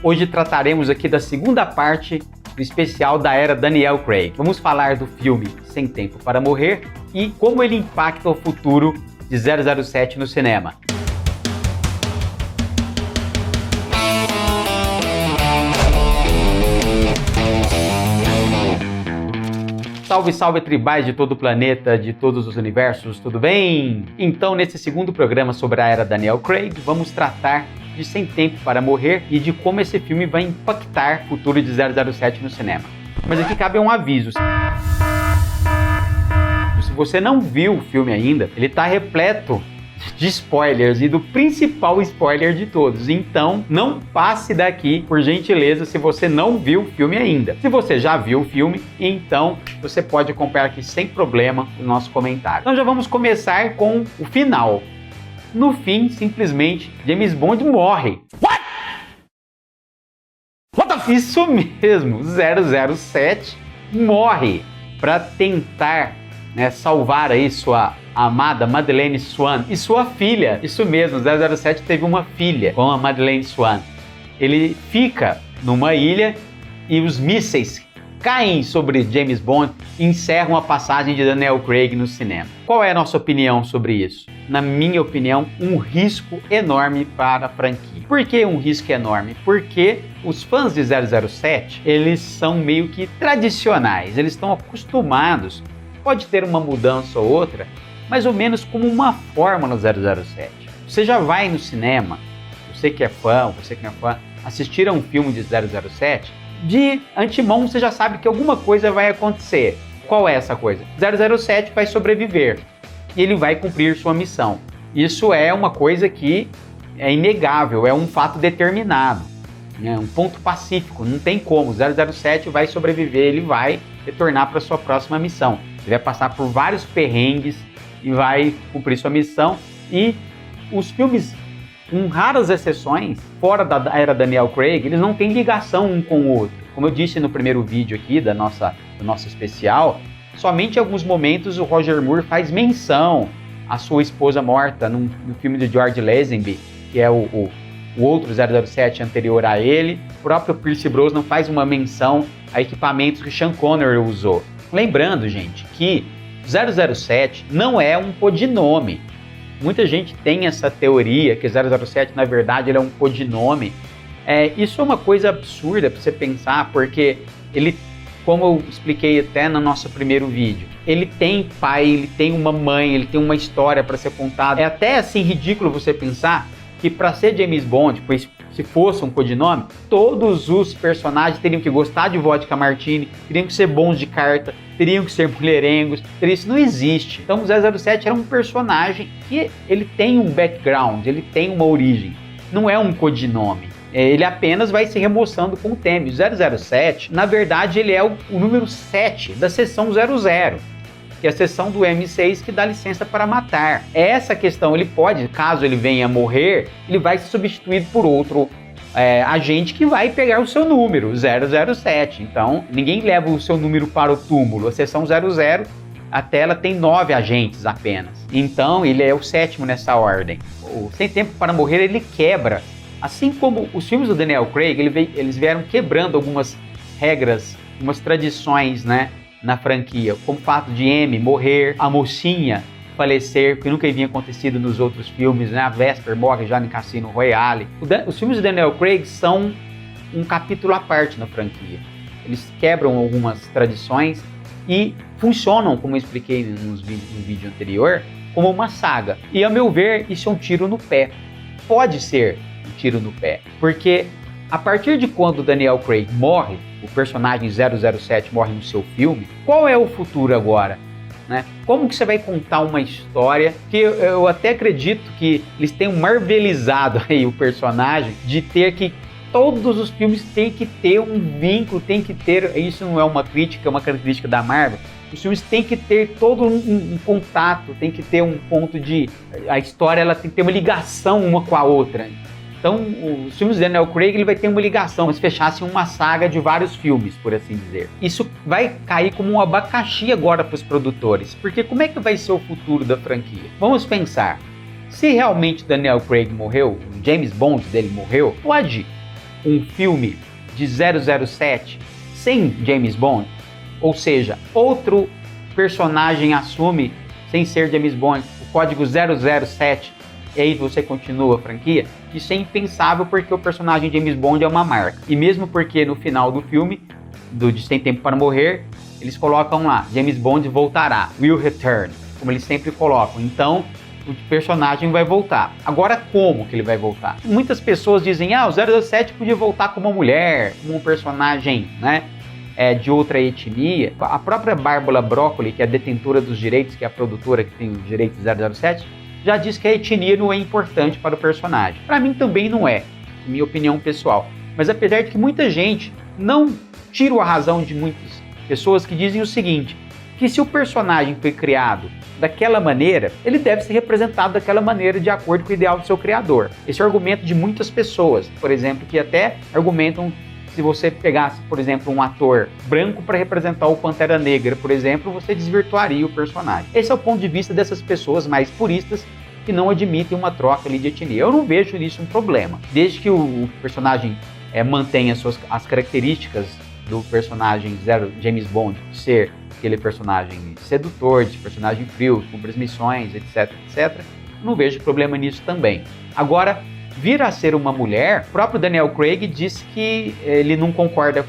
Hoje trataremos aqui da segunda parte do especial da era Daniel Craig. Vamos falar do filme Sem Tempo para Morrer e como ele impacta o futuro de 007 no cinema. Salve, salve tribais de todo o planeta, de todos os universos, tudo bem? Então, nesse segundo programa sobre a era Daniel Craig, vamos tratar de Sem Tempo para Morrer e de como esse filme vai impactar o futuro de 007 no cinema. Mas aqui cabe um aviso. Se você não viu o filme ainda, ele está repleto de spoilers e do principal spoiler de todos. Então, não passe daqui, por gentileza, se você não viu o filme ainda. Se você já viu o filme, então você pode acompanhar aqui sem problema o nosso comentário. Então já vamos começar com o final. No fim, simplesmente, James Bond morre. What? Isso mesmo, 007 morre para tentar, salvar aí sua amada Madeleine Swan e sua filha. Isso mesmo, 007 teve uma filha com a Madeleine Swan. Ele fica numa ilha e os mísseis caem sobre James Bond e encerram a passagem de Daniel Craig no cinema. Qual é a nossa opinião sobre isso? Na minha opinião, um risco enorme para a franquia. Por que um risco enorme? Porque os fãs de 007, eles são meio que tradicionais, eles estão acostumados, pode ter uma mudança ou outra, mais ou menos como uma fórmula 007. Você já vai no cinema, você que é fã, assistir a um filme de 007, de antemão você já sabe que alguma coisa vai acontecer. Qual é essa coisa? 007 vai sobreviver e ele vai cumprir sua missão. Isso é uma coisa que é inegável, é um fato determinado, um ponto pacífico, não tem como. 007 vai sobreviver, ele vai retornar para sua próxima missão. Ele vai passar por vários perrengues e vai cumprir sua missão. E os filmes, com raras exceções, fora da era Daniel Craig, eles não têm ligação um com o outro. Como eu disse no primeiro vídeo aqui do nosso especial, somente em alguns momentos o Roger Moore faz menção à sua esposa morta no filme de George Lazenby, que é o outro 007 anterior a ele. O próprio Pierce Brosnan faz uma menção a equipamentos que Sean Connery usou. Lembrando, gente, que 007 não é um codinome. Muita gente tem essa teoria que 007, na verdade, ele é um codinome. Isso é uma coisa absurda para você pensar, porque ele, como eu expliquei até no nosso primeiro vídeo, ele tem pai, ele tem uma mãe, ele tem uma história para ser contada. É até assim ridículo você pensar que para ser James Bond, pois se fosse um codinome, todos os personagens teriam que gostar de vodka martini, teriam que ser bons de carta, teriam que ser mulherengos, isso não existe. Então o 007 era um personagem que ele tem um background, ele tem uma origem, não é um codinome. Ele apenas vai se remoçando com o tempo. O 007, na verdade, ele é o número 7 da seção 00. Que é a seção do M6 que dá licença para matar. Essa questão, ele pode, caso ele venha a morrer, ele vai ser substituído por outro agente que vai pegar o seu número, 007. Então, ninguém leva o seu número para o túmulo. A seção 00, a tela tem 9 agentes apenas. Então, ele é o 7º nessa ordem. O Sem Tempo para Morrer, ele quebra. Assim como os filmes do Daniel Craig, eles vieram quebrando algumas regras, algumas tradições, na franquia, como o fato de M morrer, a mocinha falecer, que nunca havia acontecido nos outros filmes, A Vesper morre já no Cassino Royale. Os filmes de Daniel Craig são um capítulo à parte na franquia. Eles quebram algumas tradições e funcionam, como eu expliquei no vídeo anterior, como uma saga. E, a meu ver, isso é um tiro no pé. Pode ser um tiro no pé, porque a partir de quando Daniel Craig morre, o personagem 007 morre no seu filme, qual é o futuro agora? Como que você vai contar uma história que eu até acredito que eles tenham marvelizado aí o personagem de ter que todos os filmes têm que ter um vínculo, tem que ter, isso não é uma crítica, é uma característica da Marvel, os filmes têm que ter todo um contato, tem que ter um ponto de, a história ela tem que ter uma ligação uma com a outra. Então, os filmes de Daniel Craig, ele vai ter uma ligação, se fechassem uma saga de vários filmes, por assim dizer. Isso vai cair como um abacaxi agora para os produtores, porque como é que vai ser o futuro da franquia? Vamos pensar, se realmente Daniel Craig morreu, o James Bond dele morreu, pode um filme de 007 sem James Bond, ou seja, outro personagem assume sem ser James Bond o código 007 e aí você continua a franquia, isso é impensável porque o personagem James Bond é uma marca. E mesmo porque no final do filme, de Sem Tempo para Morrer, eles colocam lá, James Bond voltará, will return, como eles sempre colocam. Então, o personagem vai voltar. Agora, como que ele vai voltar? Muitas pessoas dizem, o 007 podia voltar como uma mulher, como um personagem, né, de outra etnia. A própria Bárbara Broccoli, que é a detentora dos direitos, que é a produtora que tem os direitos do 007, já disse que a etnia não é importante para o personagem. Para mim também não é, minha opinião pessoal. Mas apesar de que muita gente não tira a razão de muitas pessoas que dizem o seguinte, que se o personagem foi criado daquela maneira, ele deve ser representado daquela maneira de acordo com o ideal do seu criador. Esse é o argumento de muitas pessoas, por exemplo, que até argumentam se você pegasse, por exemplo, um ator branco para representar o Pantera Negra, por exemplo, você desvirtuaria o personagem. Esse é o ponto de vista dessas pessoas mais puristas que não admitem uma troca ali de etnia. Eu não vejo nisso um problema, desde que o personagem mantenha as características do personagem James Bond, de ser aquele personagem sedutor, de personagem frio, cumpre as missões, etc, etc. Não vejo problema nisso também. Agora, vir a ser uma mulher, o próprio Daniel Craig disse que ele não concorda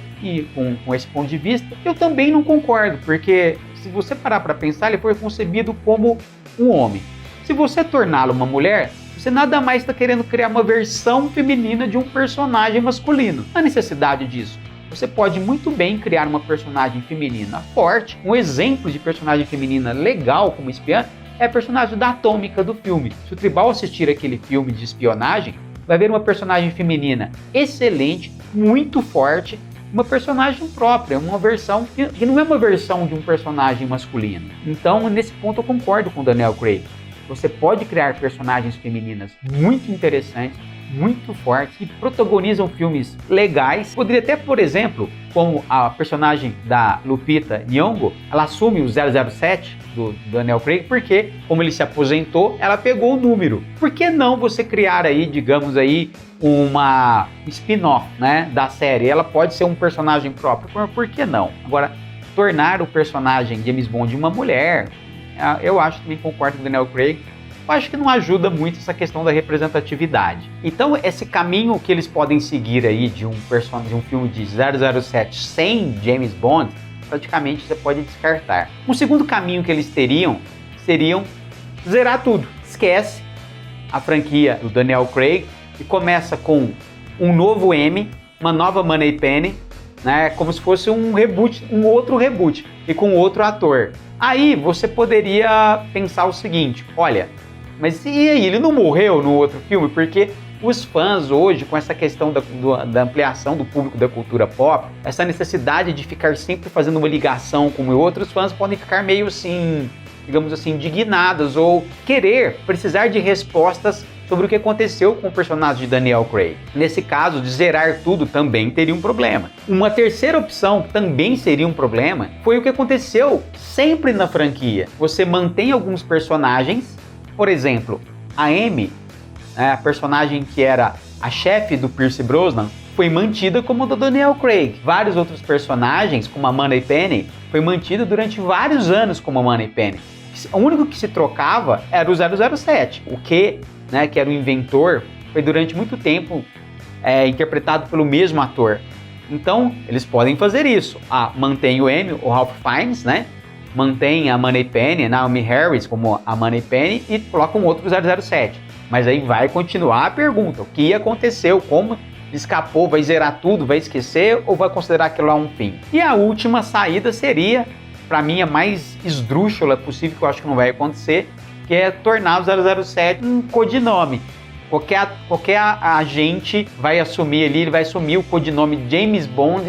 com esse ponto de vista. Eu também não concordo, porque se você parar para pensar, ele foi concebido como um homem. Se você torná-lo uma mulher, você nada mais está querendo criar uma versão feminina de um personagem masculino. Não há necessidade disso. Você pode muito bem criar uma personagem feminina forte. Um exemplo de personagem feminina legal como espiã é a personagem da Atômica do filme. Se o Tribal assistir aquele filme de espionagem, vai ver uma personagem feminina excelente, muito forte, uma personagem própria, uma versão que não é uma versão de um personagem masculino. Então, nesse ponto eu concordo com o Daniel Craig. Você pode criar personagens femininas muito interessantes, muito fortes, que protagonizam filmes legais. Poderia até, por exemplo, como a personagem da Lupita Nyong'o, ela assume o 007 do Daniel Craig, porque, como ele se aposentou, ela pegou o número. Por que não você criar aí, digamos aí, uma spin-off, né, da série? Ela pode ser um personagem próprio, por que não? Agora, tornar o personagem James Bond uma mulher, eu acho, também concordo com o Daniel Craig, eu acho que não ajuda muito essa questão da representatividade. Então, esse caminho que eles podem seguir aí de um filme de 007 sem James Bond, praticamente você pode descartar. Um segundo caminho que eles teriam seriam zerar tudo. Esquece a franquia do Daniel Craig e começa com um novo M, uma nova Moneypenny, né, como se fosse um reboot, um outro reboot, e com outro ator. Aí você poderia pensar o seguinte, olha, mas e aí, ele não morreu no outro filme? Porque os fãs hoje, com essa questão da ampliação do público da cultura pop, essa necessidade de ficar sempre fazendo uma ligação com outros fãs podem ficar meio assim, digamos assim, indignados ou precisar de respostas sobre o que aconteceu com o personagem de Daniel Craig. Nesse caso, de zerar tudo também teria um problema. Uma terceira opção, que também seria um problema, foi o que aconteceu sempre na franquia. Você mantém alguns personagens, por exemplo, a Amy, a personagem que era a chefe do Pierce Brosnan, foi mantida como a do Daniel Craig. Vários outros personagens, como a Moneypenny, foi mantida durante vários anos como a Moneypenny. O único que se trocava era o 007. O que, né, que era o inventor, foi durante muito tempo interpretado pelo mesmo ator. Então, eles podem fazer isso. Mantém o M, o Ralph Fiennes, né? Mantém a Moneypenny, Naomi Harris como a Moneypenny e coloca um outro 007. Mas aí vai continuar a pergunta, o que aconteceu, como escapou, vai zerar tudo, vai esquecer ou vai considerar aquilo lá um fim? E a última saída seria, para mim, a mais esdrúxula possível, que eu acho que não vai acontecer, que é tornar o 007 um codinome. Qualquer agente vai assumir ali, ele vai assumir o codinome James Bond,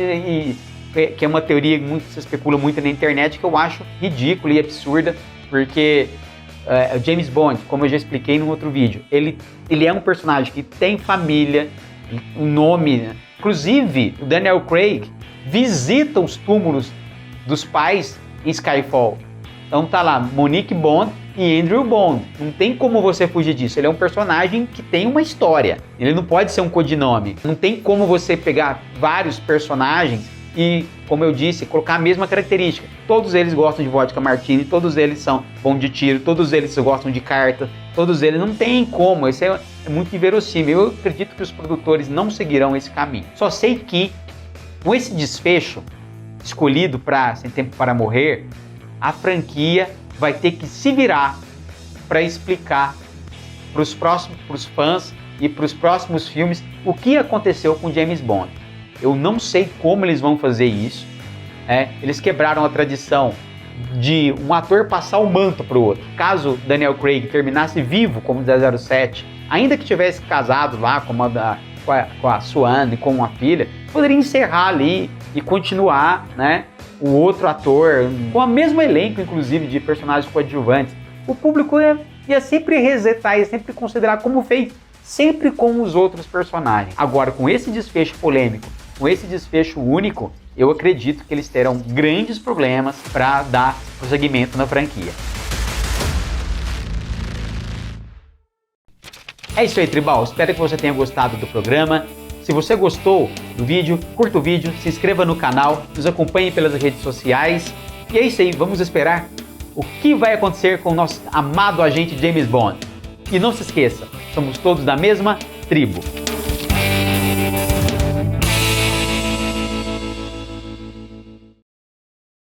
que é uma teoria que se especula muito na internet, que eu acho ridícula e absurda, porque James Bond, como eu já expliquei num outro vídeo, ele é um personagem que tem família, um nome, né? Inclusive o Daniel Craig visita os túmulos dos pais em Skyfall. Então tá lá, Monique Bond e Andrew Bond. Não tem como você fugir disso. Ele é um personagem que tem uma história. Ele não pode ser um codinome. Não tem como você pegar vários personagens e, como eu disse, colocar a mesma característica. Todos eles gostam de vodka martini, todos eles são bons de tiro, todos eles gostam de carta, todos eles não tem como. Isso é muito inverossímil. Eu acredito que os produtores não seguirão esse caminho. Só sei que, com esse desfecho escolhido para Sem Tempo para Morrer, a franquia vai ter que se virar para explicar para os fãs e para os próximos filmes o que aconteceu com James Bond. Eu não sei como eles vão fazer isso. Eles quebraram a tradição de um ator passar o manto para o outro. Caso Daniel Craig terminasse vivo como 007, ainda que tivesse casado lá com a Swan e com a filha, poderia encerrar ali e continuar, né, o outro ator, com o mesmo elenco, inclusive, de personagens coadjuvantes. O público ia sempre resetar, ia sempre considerar como fez sempre com os outros personagens. Agora, com esse desfecho polêmico, com esse desfecho único, eu acredito que eles terão grandes problemas para dar prosseguimento na franquia. É isso aí, Tribal. Espero que você tenha gostado do programa. Se você gostou do vídeo, curta o vídeo, se inscreva no canal, nos acompanhe pelas redes sociais. E é isso aí, vamos esperar o que vai acontecer com o nosso amado agente James Bond. E não se esqueça, somos todos da mesma tribo.